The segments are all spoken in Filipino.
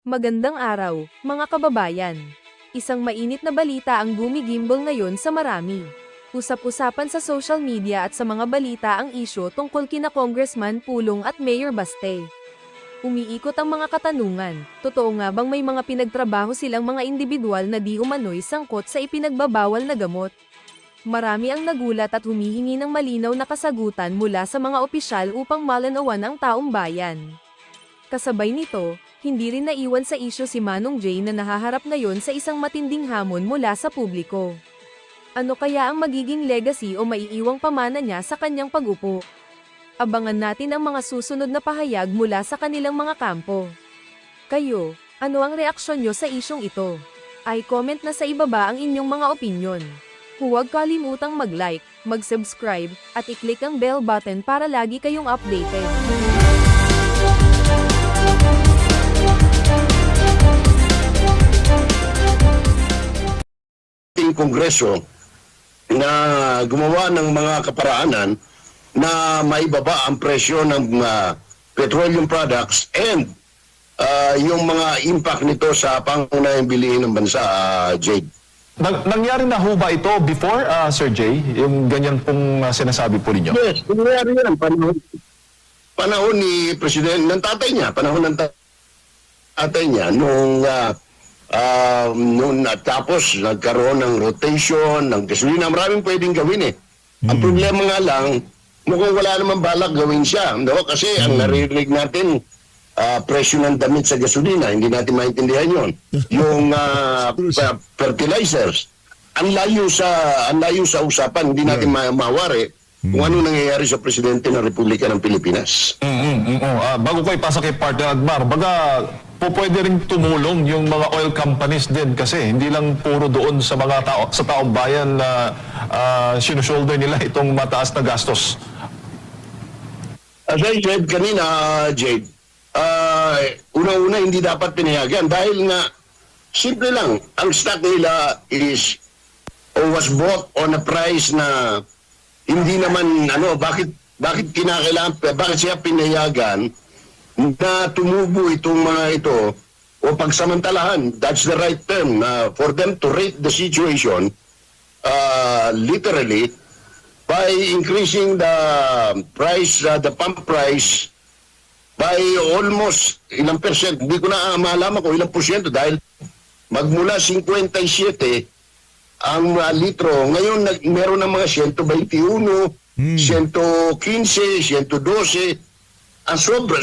Magandang araw, mga kababayan. Isang mainit na balita ang gumigimbal ngayon sa marami. Usap-usapan sa social media at sa mga balita ang isyu tungkol kina Congressman Pulong at Mayor Baste. Umiikot ang mga katanungan, totoo nga bang may mga pinagtrabaho silang mga individual na di umano'y sangkot sa ipinagbabawal na gamot? Marami ang nagulat at humihingi ng malinaw na kasagutan mula sa mga opisyal upang malanawan ang taong bayan. Kasabay nito, hindi rin naiwan sa isyu si Manong J na nahaharap ngayon sa isang matinding hamon mula sa publiko. Ano kaya ang magiging legacy o maiiwang pamana niya sa kanyang pag-upo? Abangan natin ang mga susunod na pahayag mula sa kanilang mga kampo. Kayo, ano ang reaksyon nyo sa isyong ito? Ay comment na sa ibaba ang inyong mga opinyon. Huwag kalimutang mag-like, mag-subscribe, at i-click ang bell button para lagi kayong updated. Kongreso na gumawa ng mga kaparaanan na maibaba ang presyo ng petroleum products and yung mga impact nito sa pangunahing bilihin ng bansa, Jade. Nangyari na ho ba ito before, Sir Jay? Yung ganyan pong sinasabi po ninyo? Yes, nangyari yan. Panahon ni President, ng tatay niya, panahon ng tatay niya, nung tapos nagkaroon ng rotation, ng gasolina, maraming pwedeng gawin eh. Ang problema nga lang, mukhang wala naman balak gawin siya. No? Kasi ang naririnig natin, presyo ng damit sa gasolina, hindi natin maintindihan yon. Yung fertilizers, ang layo sa usapan, hindi natin mawari kung ano nangyayari sa Presidente ng Republika ng Pilipinas. Bago ko ipasa kay Partner Agmar, baga po pwede rin tumulong yung mga oil companies din kasi hindi lang puro doon sa mga sa taong bayan na sinushoulder nila itong mataas na gastos. As I said kanina, Jade, unang-una hindi dapat pinayagan dahil nga simple lang, ang stock nila was bought on a price na hindi naman bakit kinakailangan, bakit siya pinayagan na tumubo itong mga ito o pagsamantalahan. That's the right term for them to rate the situation literally by increasing the price, the pump price by almost ilang percent. Hindi ko na malaman kung ilang porsyento dahil magmula 57 ang litro. Ngayon meron ng mga 121, 115, 112. Ang sobra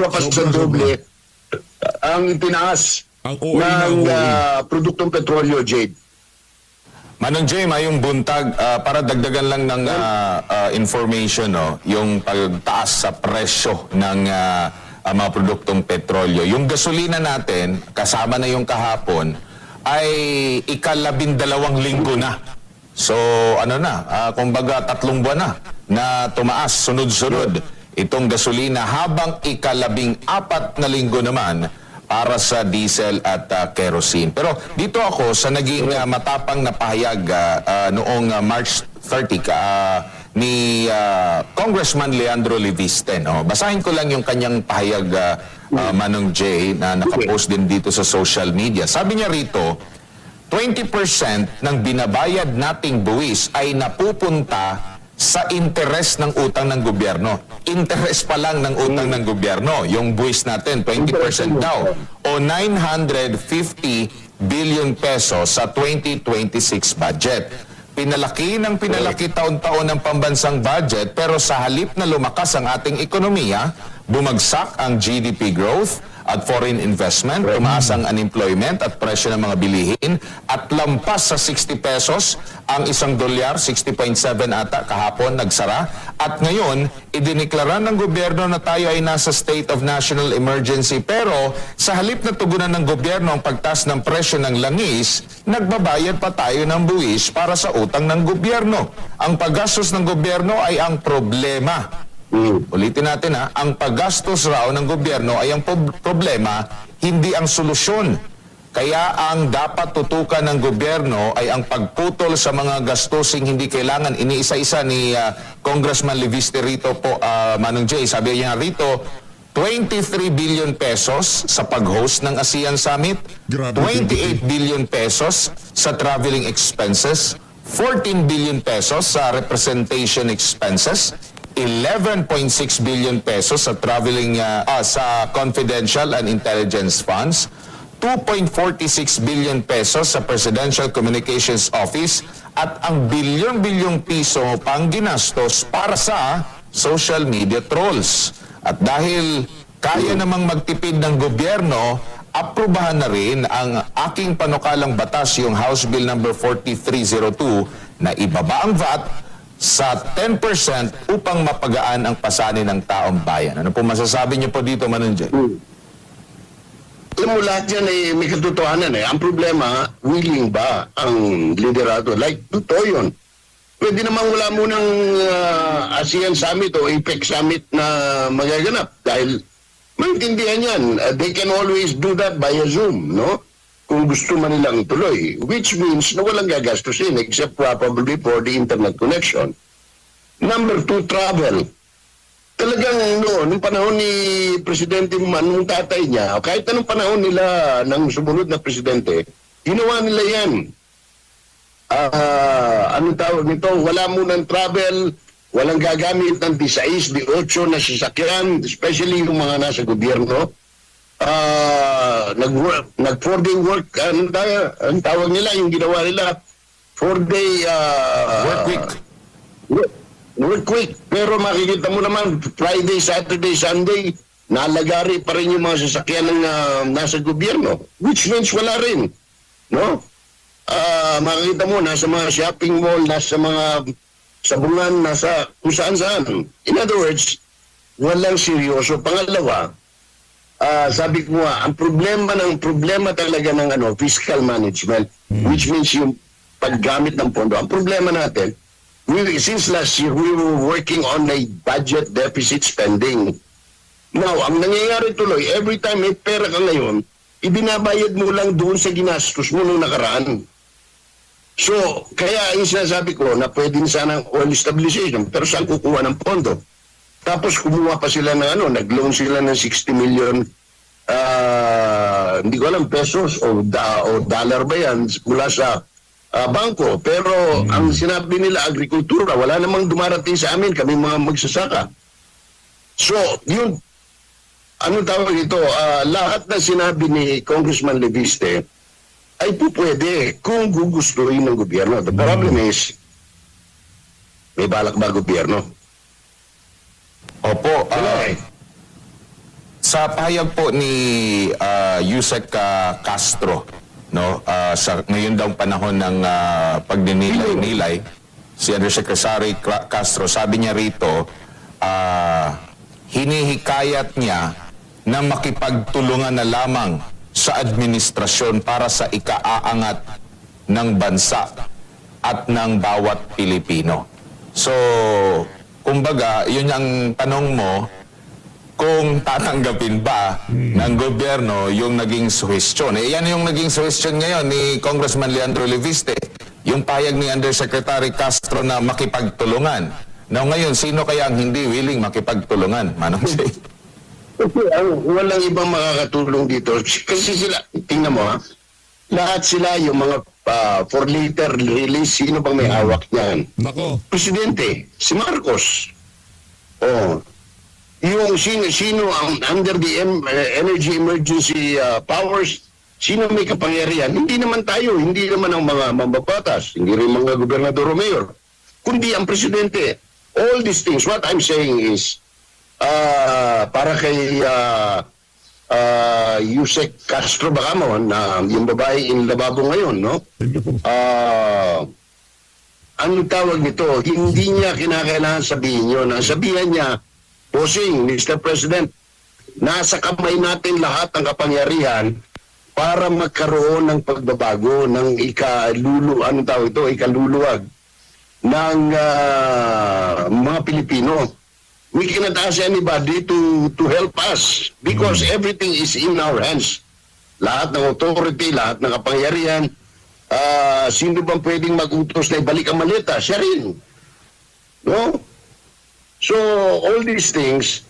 pa sa doble ang itinaas ng produktong petrolyo, Jade. Manong Jay, mayong buntag, para dagdagan lang ng information, no, yung pagtaas sa presyo ng mga produktong petrolyo. Yung gasolina natin, kasama na yung kahapon, ay ika-12 linggo na. So, kumbaga 3 buwan na tumaas, sunod-sunod itong gasolina, habang ika-14 na linggo naman para sa diesel at kerosene. Pero dito ako sa naging matapang na pahayag noong March 30 ni Congressman Leandro Levisten. Basahin ko lang yung kanyang pahayag, Manong J, na nakapost din dito sa social media. Sabi niya rito, 20% ng binabayad nating buwis ay napupunta sa interes ng utang ng gobyerno. Interes pa lang ng utang ng gobyerno. Yung buwis natin, 20% daw. O 950 billion pesos sa 2026 budget. Pinalaki taon-taon ng pambansang budget, pero sa halip na lumakas ang ating ekonomiya, bumagsak ang GDP growth at foreign investment, tumaas ang unemployment at presyo ng mga bilihin, at lampas sa 60 pesos ang $1, 60.7 ata kahapon nagsara. At ngayon, idiniklara ng gobyerno na tayo ay nasa state of national emergency, pero sa halip na tugunan ng gobyerno ang pagtaas ng presyo ng langis, nagbabayad pa tayo ng buwis para sa utang ng gobyerno. Ang paggastos ng gobyerno ay ang problema. Ulitin natin ang paggastos raw ng gobyerno ay ang problema, hindi ang solusyon. Kaya ang dapat tutukan ng gobyerno ay ang pagputol sa mga gastusing hindi kailangan. Iniisa-isa ni Congressman Leviste rito po, Manong J. Sabi niya rito, 23 billion pesos sa pag-host ng ASEAN Summit, Grabe, 28 billion pesos sa traveling expenses, 14 billion pesos sa representation expenses, 11.6 billion pesos sa traveling sa confidential and intelligence funds, 2.46 billion pesos sa Presidential Communications Office at ang bilyon-bilyong piso pang ginastos para sa social media trolls. At dahil kaya namang magtipid ng gobyerno, aprubahan na rin ang aking panukalang batas, yung House Bill number 4302, na ibaba ang VAT sa 10% upang mapagaan ang pasanin ng taong bayan. Ano po masasabi niyo po dito, Manunjay? Alam mo, lahat yan may katotohanan eh. Ang problema, willing ba ang liderato? Like, totoo yun. Pwede naman wala munang ASEAN Summit o APEC Summit na magaganap dahil maintindihan yan. They can always do that via Zoom, no? Kung gusto man nilang ituloy. Which means na walang gagastusin except probably for the internet connection. Number 2, travel. Talagang nung panahon ni Presidente Man, nung tatay niya, kahit anong panahon nila ng sumunod na presidente, ginawa nila yan. Anong tawag nito? Wala munang travel, walang gagamit ng 16, 18 na sasakyan, especially yung mga nasa gobyerno. Nag 4-day work, ang tawag nila, yung ginawa nila, 4-day Work week. Work week. Pero makikita mo naman, Friday, Saturday, Sunday, nalagari pa rin yung mga sasakyan ng nasa gobyerno. Which means wala rin. No? Makikita mo, nasa mga shopping mall, nasa mga sabungan, nasa kung saan-saan. In other words, walang seryoso. Pangalawa, sabi ko nga, ang problema talaga ng fiscal management, which means yung paggamit ng pondo. Ang problema natin, since last year, we were working on a budget deficit spending. Now, ang nangyayari tuloy, every time may pera ka ngayon, ibinabayad mo lang doon sa ginastos mo nung nakaraan. So, kaya yung sinasabi ko na pwede sana oil stabilization, pero saan kukuha ng pondo? Tapos kumuha pa sila ng nag-loan sila ng 60 million, hindi ko alam, pesos o dollar ba yan mula sa bangko. Pero ang sinabi nila, agrikultura, wala namang dumarating sa amin, kami mga magsasaka. So, yun, anong tawag ito, lahat na sinabi ni Congressman Leviste ay po pwede kung gugustuhin ng gobyerno. The problem is, may balak ba gobyerno? Opo. Wala eh. Sa pahayag po ni Yusek Castro, no, sa ngayon daw panahon ng pagninilay-nilay, si Undersecretary Castro, sabi niya rito, hinihikayat niya na makipagtulungan na lamang sa administrasyon para sa ikaaangat ng bansa at ng bawat Pilipino. So, kumbaga, yun ang tanong mo, kung tatanggapin ba ng gobyerno yung naging suhestyon. Yan yung naging suhestyon ngayon ni Congressman Leandro Leviste, yung payag ni Undersecretary Castro na makipagtulungan. Now ngayon, sino kaya ang hindi willing makipagtulungan, Manong Jay? Kasi walang ibang makakatulong dito. Kasi sila, tingnan mo lahat sila yung mga 4-liter release, sino bang may hawak niyan? Nako. Presidente, si Marcos. Yung sino ang under the energy emergency powers, sino may kapangyarihan? Hindi naman tayo, hindi naman ang mga mambabatas, hindi rin mga gobernador o mayor, kundi ang presidente. All these things, what I'm saying is, para kay Yusek Castro Bacamon, na yung babae in lababo ngayon, no? Anong tawag nito? Hindi niya kinakailangan sabihin yun. Ang sabihan niya, bossing, Mr. President, nasa kamay natin lahat ang kapangyarihan para magkaroon ng pagbabago, ng ikaluluwag ng mga Pilipino. We cannot ask anybody to help us because everything is in our hands. Lahat ng authority, lahat ng kapangyarihan, sino bang pwedeng mag-utos na ibalik ang maleta? Siya rin. No? So, all these things,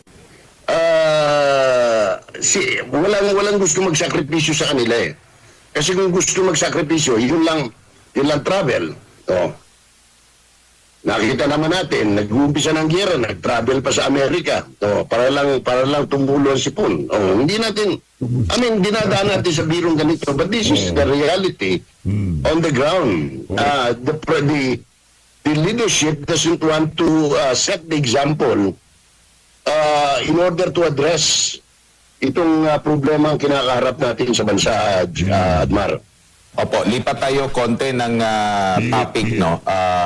walang gusto magsakripisyo sa kanila eh. Kasi kung gusto magsakripisyo, yun lang travel. Oh. Nakita naman natin, nag-uumpisa ng giyera, nag-travel pa sa Amerika. Oh, para lang tumulo ang sipon. Oh, hindi natin, dinadaan natin sa birong ganito, but this is the reality on the ground. The leadership doesn't want to set the example in order to address itong problema ang kinakaharap natin sa bansa, Admar. Opo, lipat tayo konti ng topic, no?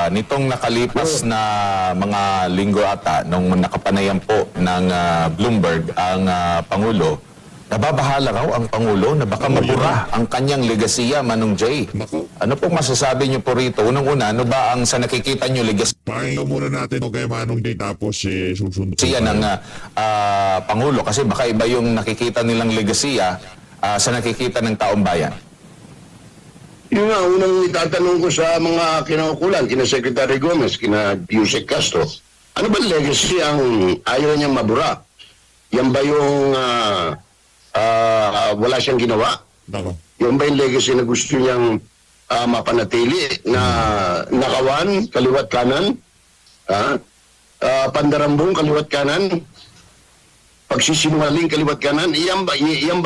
Nitong nakalipas na mga linggo ata, nung nakapanayam po ng Bloomberg ang Pangulo, nababahala raw ang Pangulo na baka mabura ang kanyang legasiya, Manong Jay. Ano pong masasabi niyo po rito? Unang-una, ano ba ang sa nakikita niyo legasiya Pakinggan muna natin o kay Manong Jay tapos susunod. ng Pangulo? Kasi baka iba yung nakikita nilang legasiya sa nakikita ng taong bayan. Yung nga, unang itatanong ko sa mga kinaukulan, kina Secretary Gomez, kina Yusek Castro, ano ba legacy ang ayaw niyang mabura? Yan ba yung wala siyang ginawa? Nako. Yan ba yung legacy na gusto niyang mapanatili na nakawan, kaliwat kanan? Pandarambong, kaliwat kanan? Pagsisinungaling, kaliwat kanan? Yan ba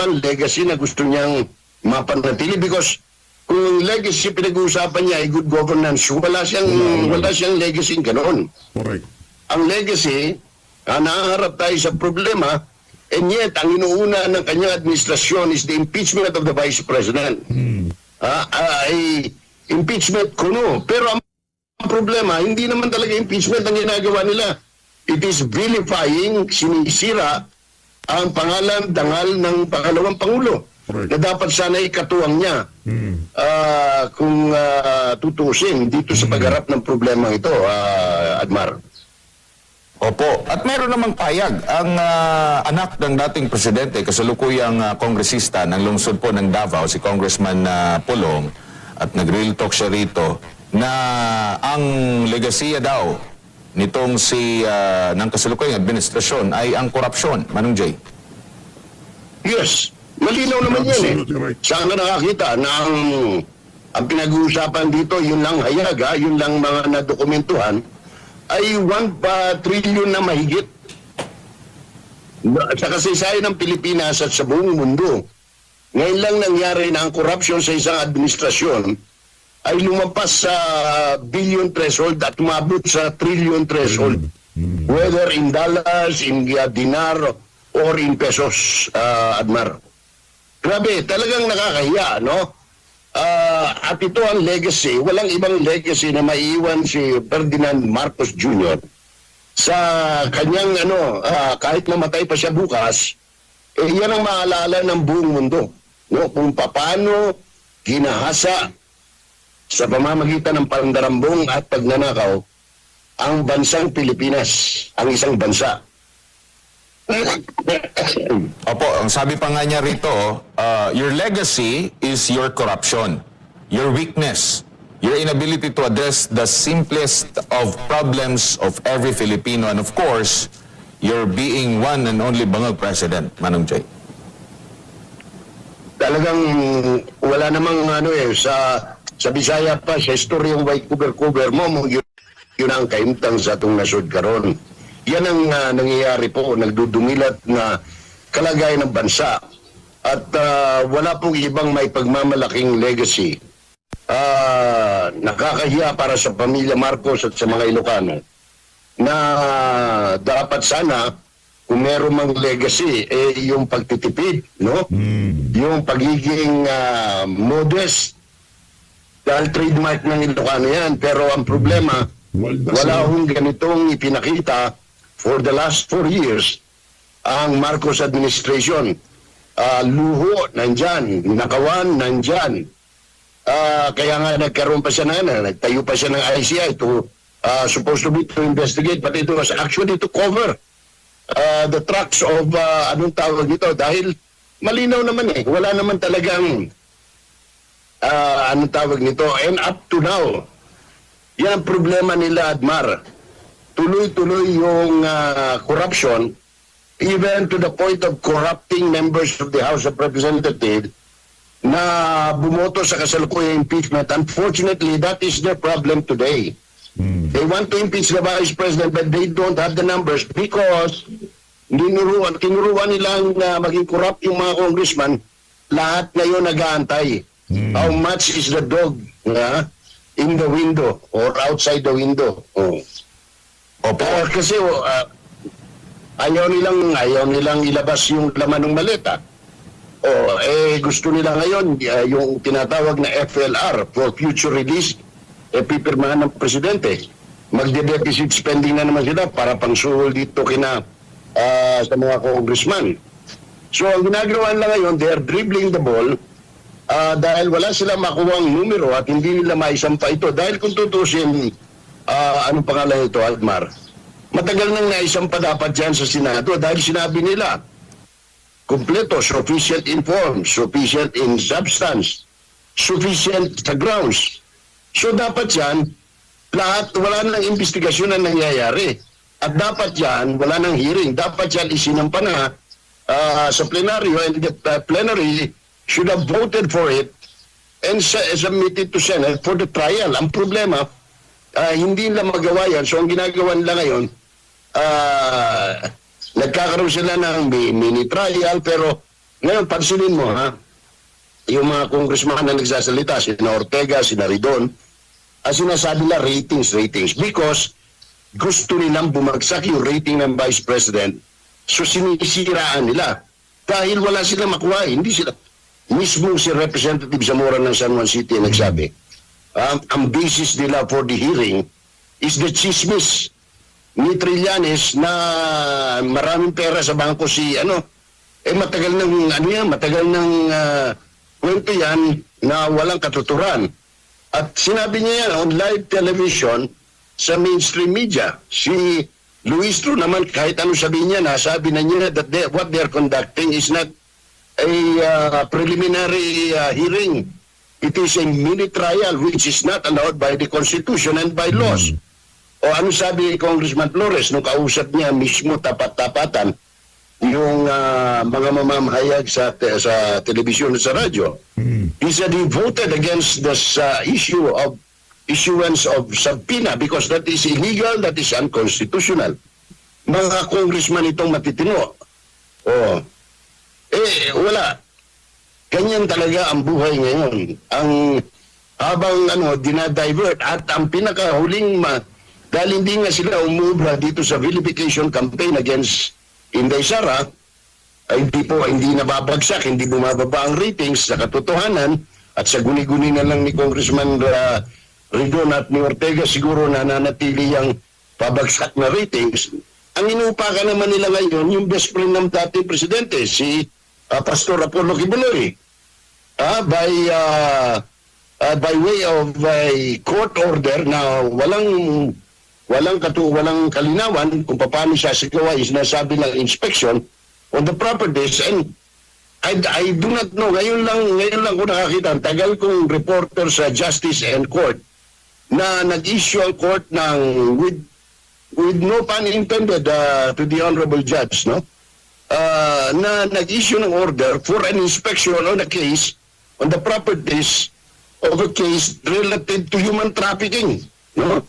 ang legacy na gusto niyang mapanatili? Because kung legacy pinag-uusapan niya ay good governance, wala siyang legacy ganoon. Correct. Ang legacy, nakaharap tayo sa problema, and yet, ang inuuna ng kanyang administrasyon is the impeachment of the Vice President. Impeachment kuno. Pero ang problema, hindi naman talaga impeachment ang ginagawa nila. It is vilifying, sinisira ang pangalan, dangal ng pangalawang Pangulo. Correct. Na dapat sana ikatuwang niya kung tutusin dito sa pagharap ng problema ito, Admar. Opo. At meron namang payag ang anak ng dating presidente, kasalukuyang kongresista ng lungsod po ng Davao, si Congressman Pulong, at nag-real talk siya rito, na ang legasiya daw nitong ng kasalukuyang administrasyon ay ang korupsyon. Manong Jay? Yes, malinaw naman yan eh. Absolutely right. Saan ka nakakita na ang pinag-uusapan dito, yun lang hayag, yun lang mga nadokumentuhan, ay 1 trillion na mahigit. Sa kasaysayan ng Pilipinas at sa buong mundo, ngayon lang nangyari na ang korupsyon sa isang administrasyon ay lumampas sa billion threshold at umabot sa trillion threshold. Whether in dollars, in dinar, or in pesos, Admar. Grabe, talagang nakakahiya, no? At ito ang legacy, walang ibang legacy na maiiwan si Ferdinand Marcos Jr. sa kanyang kahit mamatay pa siya bukas, yan ang maalala ng buong mundo, no? Kung paano ginahasa sa pamamagitan ng pandarambong at pagnanakaw ang bansang Pilipinas, ang isang bansa. Opo, ang sabi pa nga niya rito, your legacy is your corruption, your weakness, your inability to address the simplest of problems of every Filipino, and of course, your being one and only Bangag President, Manong Jay. Talagang wala namang sa Bisaya pa, sa historyong white cover mo, yun ang kaimtang sa itong nasod karon. Yan ang nangyayari po, nagdudumilat na kalagayan ng bansa. At wala pong ibang may pagmamalaking legacy. Nakakahiya para sa pamilya Marcos at sa mga Ilocano na dapat sana kung meron mang legacy, yung pagtitipid, no? Yung pagiging modest. Dahil trademark ng Ilocano yan. Pero ang problema, wala hong ganitong ipinakita for the last 4 years ang Marcos administration. Luho, nandyan. Nakawan, nandyan. Kaya nga nagkaroon pa siya nagtayo pa siya ng ICI to supposed to be to investigate, but it was actually to cover the tracks of anong tawag nito, dahil malinaw naman wala naman talagang anong tawag nito, and up to now yan ang problema nila, Admar. Tuloy-tuloy yung corruption even to the point of corrupting members of the House of Representatives na bumoto sa kasalukuyang impeachment. Unfortunately, that is their problem today. They want to impeach the Vice President but they don't have the numbers because tinuruan nilang maging corrupt yung mga congressman. Lahat ngayon nag-aantay. How much is the dog in the window or outside the window? Opo. Kasi ayaw nilang ilabas yung laman ng maleta. Gusto nila ngayon yung tinatawag na FLR for future release, pipirmahan ng presidente. Magde-deficit spending na naman sila para pangsuhol dito sa mga congressman. So ang ginagawa nila ngayon, they are dribbling the ball dahil wala sila makuwang numero at hindi nila maisampa ito. Dahil kung tutusin, anong pangalan ito, Almar? Matagal nang naisampa dapat dyan sa Senado dahil sinabi nila, kompleto, sufficient in form, sufficient in substance, sufficient sa grounds. So dapat yan, lahat, wala nang investigasyon na nangyayari. At dapat yan, wala nang hearing. Dapat yan isinampa na sa plenaryo and the plenary should have voted for it and submitted to Senate for the trial. Ang problema, hindi nila magawa yan. So ang ginagawa nila ngayon, nagkakaroon sila ng mini trial, pero ngayon, pansinin mo, yung mga congressman na nagsasalita, sina Ortega, sina Ridon, sinasabi nila ratings, because gusto nilang bumagsak yung rating ng Vice President, so sinisiraan nila. Dahil wala silang makuha, hindi sila. Mismo si Representative Zamora ng San Juan City nagsabi, ang basis nila for the hearing is the chismis ni Trillanes na maraming pera sa bangko matagal ng kwento yan na walang katuturan. At sinabi niya yan on live television sa mainstream media. Si Luis Tru naman, kahit ano sabihin niya, nasabi na niya that what they're conducting is not a preliminary hearing. It is a mini trial which is not allowed by the Constitution and by laws. O ano sabi ni Congressman Flores nung kausap niya mismo tapat-tapatan yung mga mamamahayag sa telebisyon at sa radyo? He said he voted against this issue of issuance of subpoena because that is illegal, that is unconstitutional. Mga congressman itong matitino. Wala. Ganyan talaga ang buhay ngayon. Habang dinadivert at ang pinakahuling dahil hindi nga sila umubra dito sa vilification campaign against Inday Sara, hindi nababagsak, hindi bumababa ang ratings sa katotohanan at sa guni-guni na lang ni Congressman Ridon at ni Ortega siguro nananatili ang pabagsak na ratings. Ang inuupakan naman nila ngayon, yung best friend ng dating presidente, si Pastor Apollo Kibuloy. By way of a court order na walang kalinawan kung paano siya sigawa, sinasabi ng inspection on the properties. And I do not know, ngayon lang ko nakakita, tagal kong reporter sa Justice and Court na nag-issue ang court ng with no pun intended to the honorable judge, no? Na nag-issue ng order for an inspection on a case on the properties of a case related to human trafficking, no?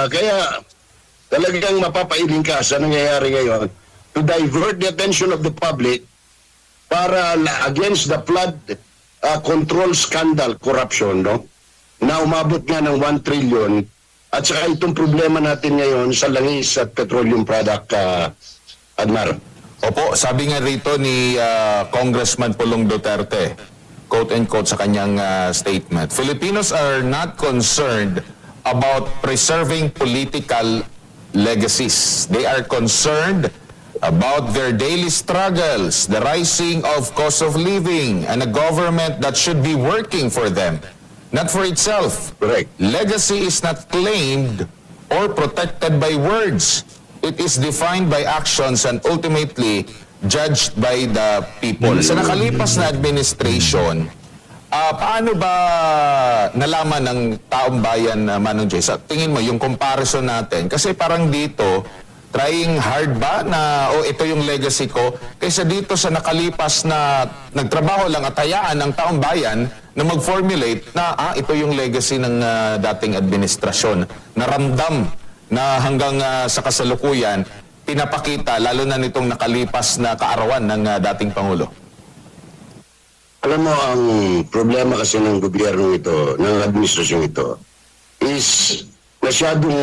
Kaya talagang mapapailing ka sa nangyayari ngayon to divert the attention of the public para against the flood control scandal corruption, no? Na umabot nga ng 1 trillion at saka itong problema natin ngayon sa langis at petroleum product, Admar. Opo, sabi nga rito ni Congressman Pulong Duterte, quote-unquote sa kanyang statement, Filipinos are not concerned about preserving political legacies. They are concerned about their daily struggles, the rising of cost of living, and a government that should be working for them, not for itself. Correct. Legacy is not claimed or protected by words. It is defined by actions and ultimately judged by the people. Sa nakalipas na administration, paano ba nalaman ng taong bayan, Manong Jay? Sa tingin mo, yung comparison natin, kasi parang dito, trying hard ba na, ito yung legacy ko, kaysa dito sa nakalipas na nagtrabaho lang at hayaan ang taong bayan na mag-formulate na, ito yung legacy ng dating administrasyon. Naramdam na hanggang sa kasalukuyan, pinapakita, lalo na nitong nakalipas na kaarawan ng dating Pangulo. Alam mo, ang problema kasi ng gobyerno ito, ng administrasyon ito, is masyadong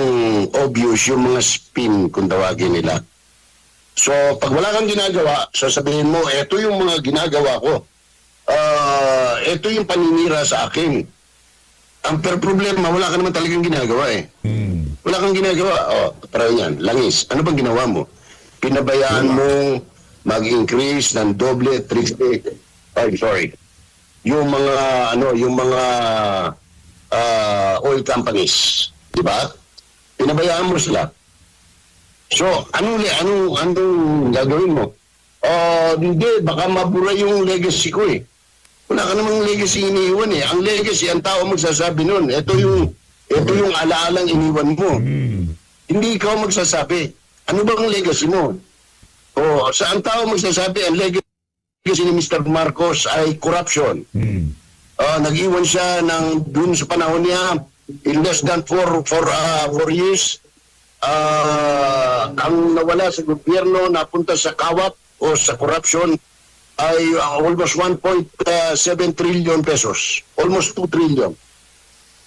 obvious yung mga spin kung tawagin nila. So, pag wala kang ginagawa, sasabihin mo, eto yung mga ginagawa ko. Eto yung paninira sa akin. Ang problema, wala ka naman talagang ginagawa eh. Wala kang ginagawa. Parang yan, langis. Ano bang ginawa mo? Pinabayaan mong mag-increase ng doble, triple, yung mga oil companies, di ba? Pinabayaan mo sila. So, anong gagawin mo? Hindi, baka mabura yung legacy ko eh. Wala ka namang legacy iniiwan eh. Ang legacy, ang tao magsasabi nun, ito yung alaalang iniwan mo. Hindi ikaw magsasabi. Ano bang legacy mo? Sa ang tao magsasabi, ang legacy ni Mr. Marcos ay corruption. Nag-iwan siya dun sa panahon niya, in less than 4 years, ang nawala sa gobyerno, napunta sa kawat o sa corruption, ay almost 1.7 trillion pesos. Almost 2 trillion.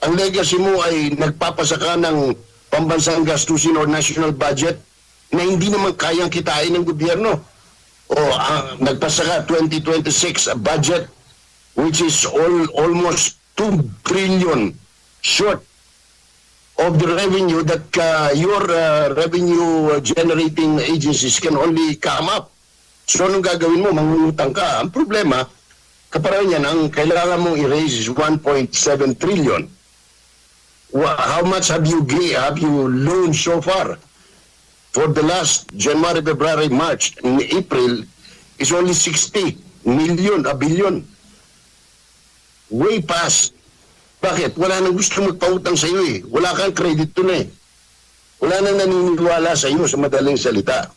Ang legacy mo ay nagpapasaka ng pambansang gastusin or national budget na hindi naman kayang kitain ng gobyerno. Nagpasaka 2026 budget which is almost 2 trillion short of the revenue that your revenue generating agencies can only come up. So anong gagawin mo? Mangungutang ka. Ang problema, kaparang yan, ang kailangan mong i-raise is 1.7 trillion. How much have you loaned so far? For the last January, February, March, in April, is only 60 million, a billion. Way past. Bakit? Wala nang gusto magpautang sa iyo eh. Wala kang credit to na eh. Wala nang naniniwala sa iyo sa madaling salita.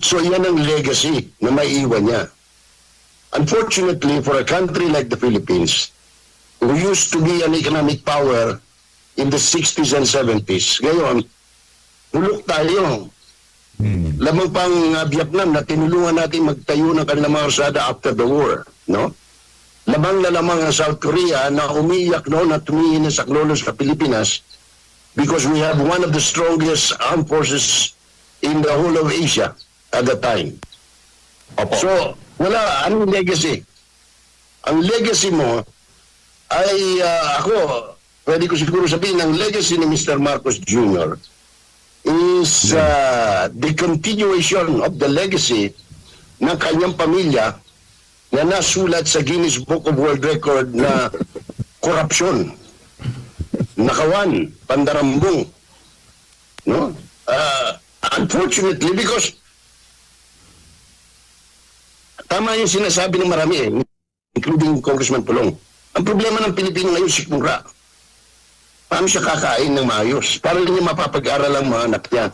So yan ang legacy na maiiwan niya. Unfortunately, for a country like the Philippines, who used to be an economic power in the 60s and 70s, ngayon, hulok tayo. Lamang pang Vietnam na tinulungan natin magtayo ng kanilang mga arsada after the war, no? Lamang na lamang ang South Korea na umiiyak noon at tumingin sa saklolo sa Pilipinas because we have one of the strongest armed forces in the whole of Asia at the time. Opo. So, wala. Anong legacy? Ang legacy mo ay, pwede ko siguro sabihin, ang legacy ni Mr. Marcos Jr. is the continuation of the legacy ng kanyang pamilya na nasulat sa Guinness Book of World Record na korupsyon, nakawan, pandarambong. No? Unfortunately, because tama yung sinasabi ng marami including Congressman Pulong. Ang problema ng Pilipino ngayon, sikmura. Paano siya kakain ng maayos? Paano niya mapapag-aral ang mga anak niya?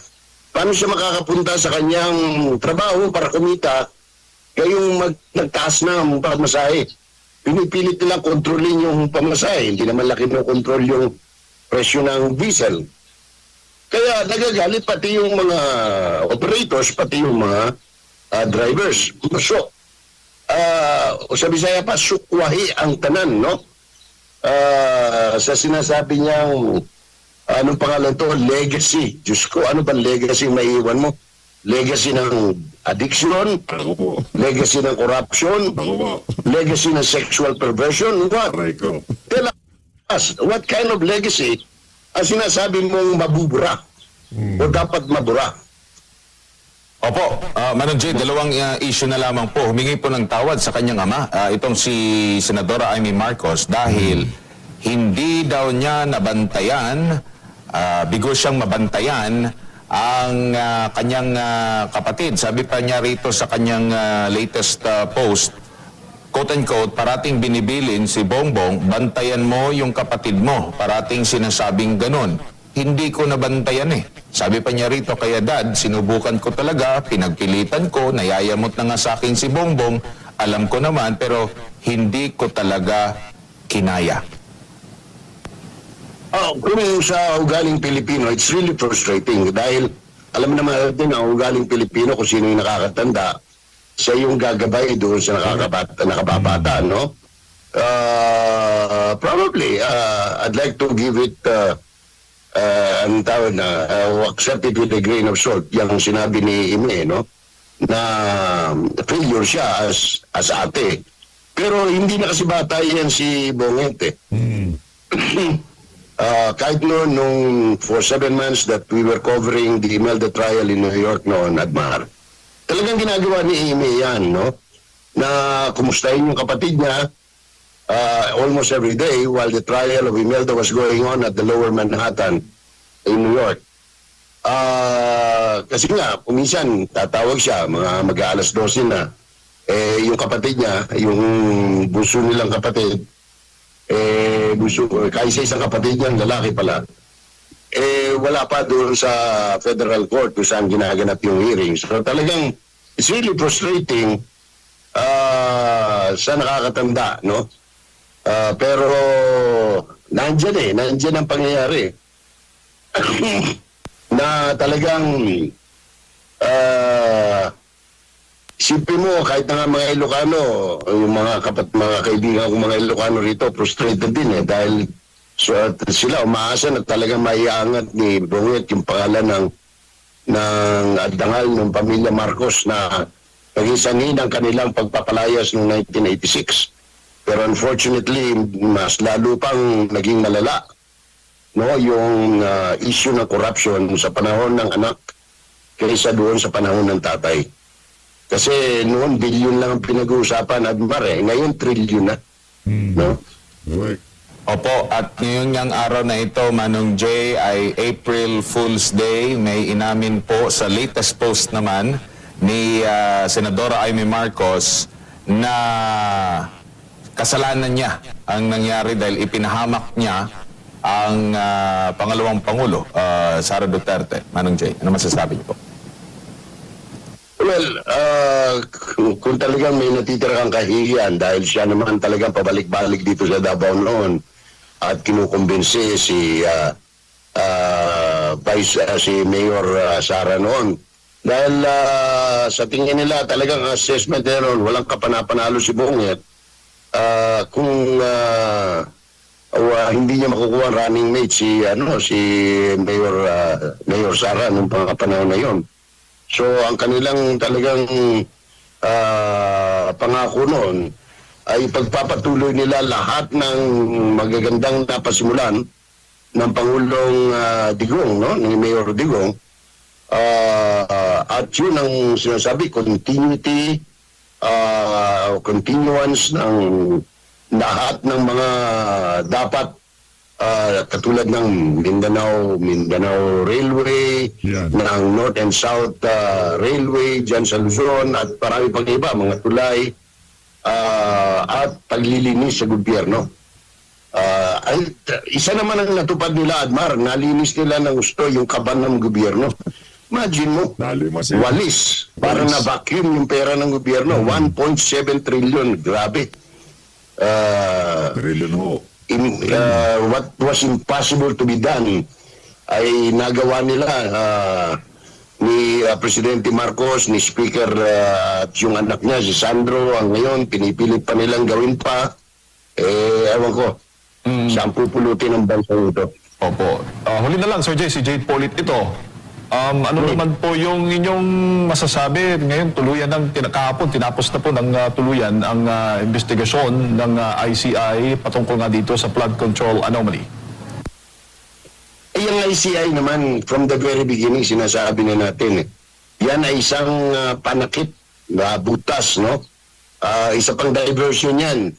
Paano siya makakapunta sa kanyang trabaho para kumita kayong nagtaas na ang pamasahe? Pinipilit nilang kontrolin yung pamasahe. Hindi naman laki ng kontrol yung presyo ng diesel. Kaya nagagalit pati yung mga operators, pati yung mga drivers. So, sa Bisaya pa, sukwahi ang tanan, no? Sa sinasabi niyang anong pangalan to? Legacy. Diyos ko, ano ba legacy yung maiiwan mo? Legacy ng addiction? Ako po. Legacy ng corruption? Ako po. Legacy ng sexual perversion? What? Aray ko. Tell us, what kind of legacy ang sinasabi mong mabubura? O dapat mabura? Opo, Manong Jay, dalawang issue na lamang po. Humingi po ng tawad sa kanyang ama, itong si Senadora Amy Marcos, dahil hindi daw niya nabantayan, bigo siyang mabantayan, ang kanyang kapatid. Sabi pa niya rito sa kanyang latest post, quote-unquote, parating binibilin si Bongbong, bantayan mo yung kapatid mo. Parating sinasabing ganun. hindi ko nabantayan eh. Sabi pa niya rito, kaya dad, sinubukan ko talaga, pinagpilitan ko, nayayamot na nga sa akin si Bongbong, alam ko naman, pero hindi ko talaga kinaya. Kung sa ugaling Pilipino, it's really frustrating dahil alam naman natin ang ugaling Pilipino kung sino yung nakakatanda, siya yung gagabay doon sa nakababata, no? Probably, I'd like to give it, ang tawag na, accept it with a grain of salt, yung sinabi ni Ime, no? Na failure siya as ate. Pero hindi na kasi bata yan si Bonget, eh. Kahit noon, for 7 months that we were covering the Imelda trial in New York noon, Admar, talagang ginagawa ni Ime yan, no? Na kumustahin yung kapatid niya almost every day while the trial of Imelda was going on at the Lower Manhattan in New York. Kasi nga, kuminsan, tatawag siya, mga mag-aalas 12 na. Yung kapatid niya, yung bunso nilang kapatid, kaysa isang kapatid niya, lalaki pala, wala pa doon sa federal court kung saan ginaganap yung hearings. So talagang, it's really frustrating sa nakakatanda, no? Pero, nandiyan ang pangyayari. Na talagang, isipin mo, kahit na nga mga Ilocano, yung mga kaibigan kong mga Ilocano rito, frustrated din dahil sila umaasa na talagang maiangat ni Bonget yung pangalan ng dangal ng pamilya Marcos na naging sanhi ng kanilang pagpapalayas noong 1986. Pero unfortunately, mas lalo pang naging malala, no, yung issue ng corruption sa panahon ng anak kaysa doon sa panahon ng tatay. Kasi noon, bilyon lang ang pinag-uusapan, Admar, ngayon, trilyon na. No? Correct. Opo, at ngayon niyang araw na ito, Manong J, ay April Fool's Day. May inamin po sa latest post naman ni Senadora Amy Marcos na kasalanan niya ang nangyari dahil ipinahamak niya ang pangalawang Pangulo, Sara Duterte. Manong J, ano masasabi niyo po? Well, kung talagang may natitira kang kahihiyan dahil siya naman talagang pabalik-balik dito sa Davao noon at kinukumbinsi si si Mayor Sara noon. Dahil sa tingin nila talagang assessment nila noon, walang kapanapanalo si Bonget. Kung hindi niya makukuha ang running mate si Mayor Sara nung panahon na yon. So ang kanilang talagang pangako noon ay pagpapatuloy nila lahat ng magagandang napasimulan ng Pangulong Digong, no, ni Mayor Digong. At yun ang sinasabi, continuity, continuance ng lahat ng mga dapat katulad ng Mindanao Railway, ng North and South Railway dyan sa Luzon at marami pang iba, mga tulay at paglilinis sa gobyerno. Isa naman ang natupad nila, Admar, nalinis nila ng gusto yung kaban ng gobyerno. Imagine mo, walis, para na-vacuum yung pera ng gobyerno, 1.7 trillion, grabe. Trillion ho. What was impossible to be done ay nagawa nila ni Presidente Marcos, ni Speaker at yung anak niya, si Sandro, ang ngayon, pinipilit pa nilang gawin pa. Ewan ko, saan pupulutin ang bansa ito? Opo. Huli na lang, Sir Jay, si Jade Polit ito. Ano naman po yung inyong masasabi ngayon tuluyan ng kahapon, tinapos na po ng tuluyan ang investigasyon ng ICI patungkol nga dito sa flood control anomaly? Yung ICI naman, from the very beginning, sinasabi na natin, yan ay isang panakit na butas, no? Isa pang diversion yan.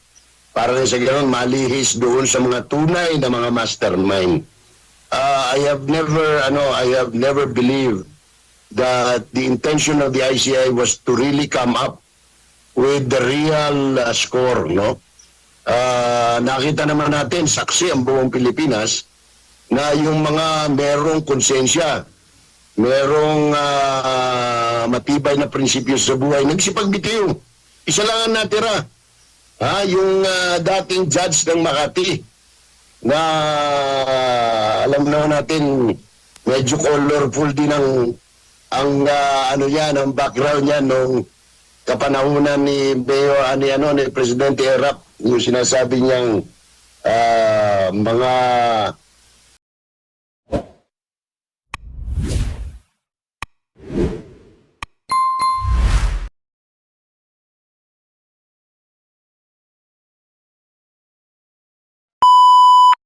Para sa ganoon, malihis doon sa mga tunay na mga mastermind. I have never believed that the intention of the ICI was to really come up with the real score, no? Nakita naman natin, saksi ang buong Pilipinas, na yung mga merong konsensya, merong matibay na prinsipyo sa buhay, nagsipagbitiw. Isa lang ang natira. Yung dating judge ng Makati na alam naman natin medyo colorful din ang background niya nung kapanahunan ni Presidente Erap, yung sinasabi niyang mga